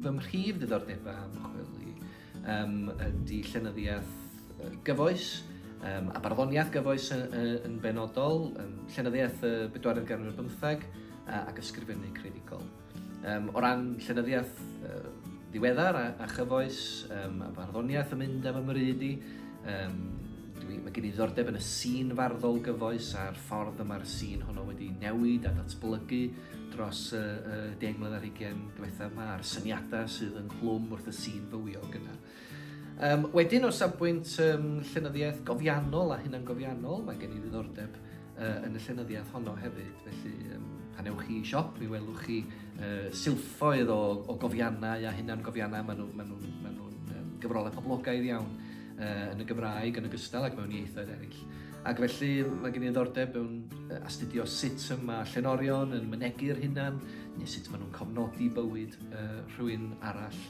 fy mhrif ddiddordebau am chwili ydy llenyddiaeth gyfoes, a barddoniaeth gyfoes yn benodol, llenyddiaeth 4/15 ac ysgrifennu creadigol. O ran llenyddiaeth ddiweddar a chyfoes, a barddoniaeth yn mynd am ymryd i, mae gen i ddiddordeb yn y sîn farddol gyfoes a'r ffordd yma'r sîn honno wedi newid a datblygu dros 10 mlynedd ar 20 diwethaf yma, a'r syniadau sydd yn clwm wrth y sîn fywiog yna. Wedyn o safbwynt llenyddiaeth gofiannol a hunangofiannol, mae gen i ddiddordeb yn y llenyddiaeth honno hefyd, felly pan ewch chi i siop, mi welwch chi silffoedd o gofiannau a hunangofiannau, maen nhw'n gyfrolau poblogaidd iawn yn y Gymraeg, yn ogystal ac mewn ieithoedd eraill. Ac felly mae gen i ddiddordeb mewn astudio sut mae llenorion yn mynegu'r hunan, neu sut maen nhw'n cofnodi bywyd rhywun arall.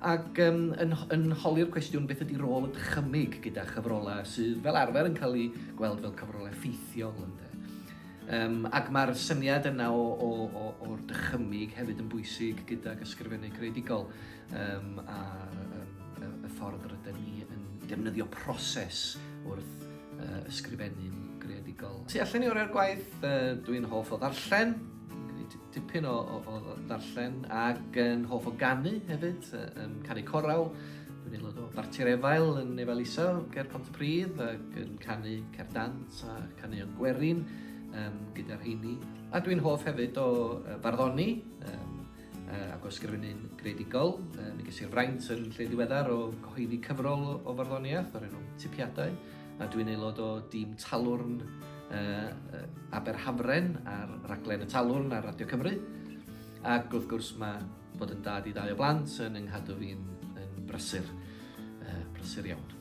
Ac yn holi'r cwestiwn beth ydy rôl y dychymyg gyda chyfrolau sydd fel arfer yn cael ei gweld fel cyfrolau ffeithiol ynde. Ac mae'r syniad yna o'r dychymyg hefyd yn bwysig gyda'r ysgrifennu creadigol a y ffordd rydyn ni yn defnyddio proses wrth ysgrifennu'n greadigol. Tu allan i o'r gwaith, dwi'n hoff o ddarllen, dipyn o ddarllen, ac yn hoff o ganu hefyd, canu corawl. Dwi'n aelod o Barti'r Efail yn Efelyso, ger Pontypridd, ac yn canu cerdant a canu yn Gwerin gyda'r rheini. A dwi'n hoff hefyd o barddoni, ac o ysgrifennu'n greadigol. Mi ges i'r fraint yn lle diweddar o gyhoeddi cyfrol o farddoniaeth o'r enw Tipiadau, a dwi'n aelod o dîm talwrn Aberhafren ar raglen y talwrn ar Radio Cymru. Ac wrth gwrs mae bod yn dad i 2 o blant yn yng nghadw fi'n brysur iawn.